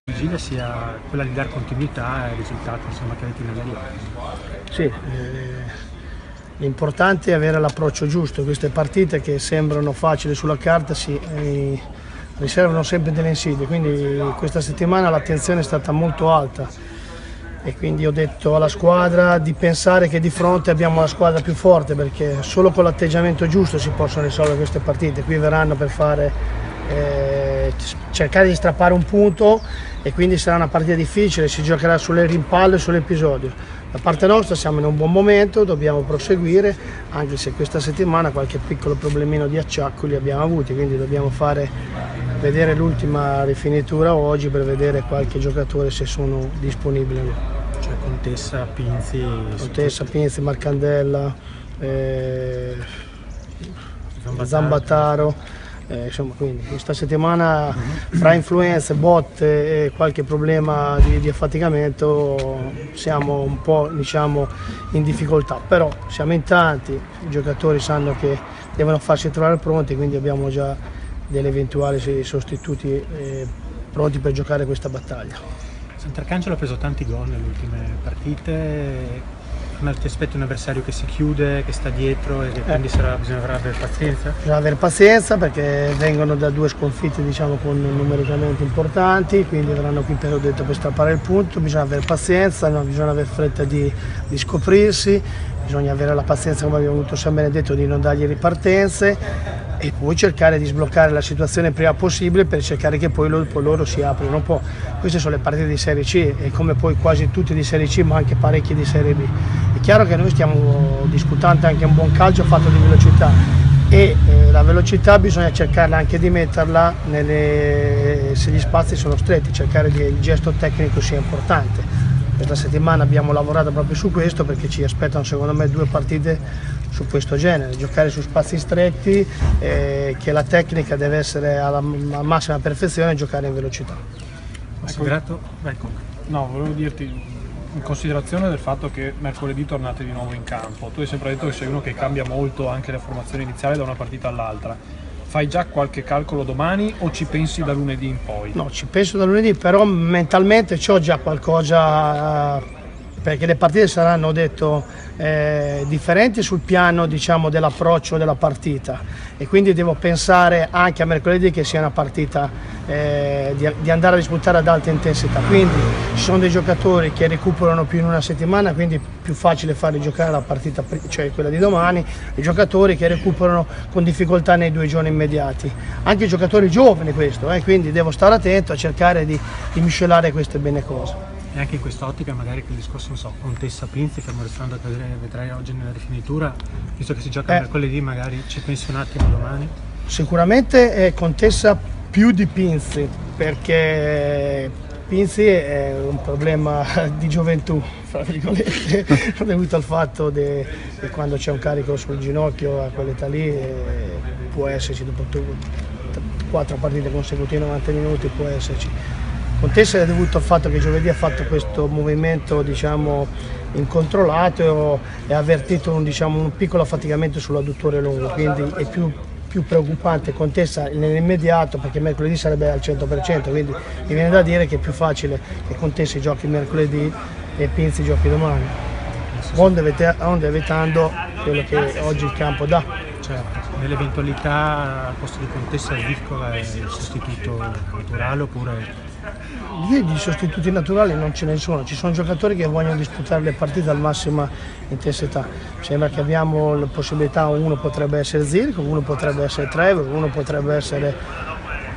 Vigile sia quella di dare continuità ai risultati insomma, che avete in America. Sì, l'importante è avere l'approccio giusto. Queste partite che sembrano facili sulla carta si riservano sempre delle insidie, quindi questa settimana l'attenzione è stata molto alta e quindi ho detto alla squadra di pensare che di fronte abbiamo la squadra più forte, perché solo con l'atteggiamento giusto si possono risolvere queste partite. Qui verranno per cercare di strappare un punto e quindi sarà una partita difficile, si giocherà sulle rimpalle e sull'episodio. Da parte nostra siamo in un buon momento, dobbiamo proseguire, anche se questa settimana qualche piccolo problemino di acciacco li abbiamo avuti, quindi dobbiamo vedere l'ultima rifinitura oggi per vedere qualche giocatore se sono disponibili o no. Cioè Contessa, Pinzi, Marcandella, Zambataro. Insomma, quindi questa settimana fra influenze, botte e qualche problema di affaticamento siamo un po' in difficoltà, però siamo in tanti, i giocatori sanno che devono farsi trovare pronti, quindi abbiamo già degli eventuali sostituti pronti per giocare questa battaglia. Sant'Arcangelo ha preso tanti gol nelle ultime partite. Ti aspetti un avversario che si chiude, che sta dietro e che quindi bisognerà avere pazienza? Bisogna avere pazienza perché vengono da due sconfitte con numericamente importanti, quindi avranno qui per strappare il punto. Bisogna avere pazienza, non bisogna avere fretta di scoprirsi, bisogna avere la pazienza, come abbiamo avuto San Benedetto, di non dargli ripartenze e poi cercare di sbloccare la situazione il prima possibile per cercare che poi loro si aprino un po'. Queste sono le partite di Serie C e come poi quasi tutte di Serie C ma anche parecchie di Serie B. È chiaro che noi stiamo disputando anche un buon calcio fatto di velocità e la velocità bisogna cercarla anche di metterla se gli spazi sono stretti, cercare che il gesto tecnico sia importante. Questa settimana abbiamo lavorato proprio su questo perché ci aspettano secondo me due partite su questo genere, giocare su spazi stretti, che la tecnica deve essere alla massima perfezione e giocare in velocità. No, volevo dirti, in considerazione del fatto che mercoledì tornate di nuovo in campo, tu hai sempre detto che sei uno che cambia molto anche la formazione iniziale da una partita all'altra. Fai già qualche calcolo domani o ci pensi da lunedì in poi? No, ci penso da lunedì, però mentalmente c'ho già qualcosa, perché le partite saranno, ho detto, differenti sul piano dell'approccio della partita e quindi devo pensare anche a mercoledì che sia una partita di andare a disputare ad alta intensità, quindi ci sono dei giocatori che recuperano più in una settimana, quindi è più facile farli giocare la partita, cioè quella di domani, i giocatori che recuperano con difficoltà nei 2 giorni immediati, anche i giocatori giovani questo, quindi devo stare attento a cercare di miscelare queste bene cose. E anche in quest'ottica magari quel discorso, non so, Contessa Pinzi, fermo restando a vedrai oggi nella rifinitura, visto che si gioca mercoledì, magari ci pensi un attimo domani? Sicuramente Contessa più di Pinzi, perché Pinzi è un problema di gioventù, fra virgolette, dovuto al fatto che quando c'è un carico sul ginocchio a quell'età lì può esserci dopo 4 partite consecutive 90 minuti, può esserci. Contessa è dovuto al fatto che giovedì ha fatto questo movimento incontrollato e ha avvertito un piccolo affaticamento sull'adduttore lungo, quindi è più preoccupante Contessa nell'immediato perché mercoledì sarebbe al 100%, quindi mi viene da dire che è più facile che Contessa giochi mercoledì e Pinzi giochi domani, onde evitando quello che oggi il campo dà. Certo, nell'eventualità al posto di Contessa Livkova è il sostituto naturale oppure... Di sostituti naturali non ce ne sono, ci sono giocatori che vogliono disputare le partite al massima intensità. Sembra che abbiamo la possibilità, uno potrebbe essere Zirko, uno potrebbe essere Trevor, uno potrebbe essere,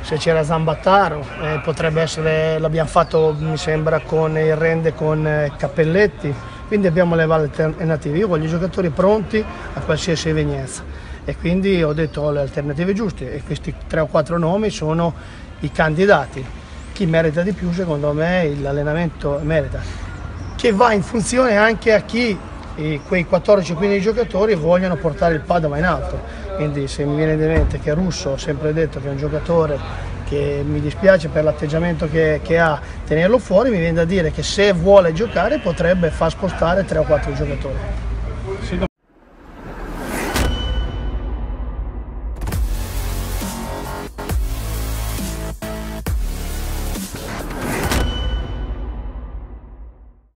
se c'era Zambataro, potrebbe essere, l'abbiamo fatto mi sembra con il Rende con Cappelletti, quindi abbiamo le varie alternative. Io voglio giocatori pronti a qualsiasi evenienza e quindi ho detto le alternative giuste e questi 3 o 4 nomi sono i candidati. Chi merita di più secondo me l'allenamento merita, che va in funzione anche a chi quei 14-15 giocatori vogliono portare il Padova in alto, quindi se mi viene in mente che Russo, ho sempre detto che è un giocatore che mi dispiace per l'atteggiamento che ha, tenerlo fuori, mi viene da dire che se vuole giocare potrebbe far spostare 3 o 4 giocatori.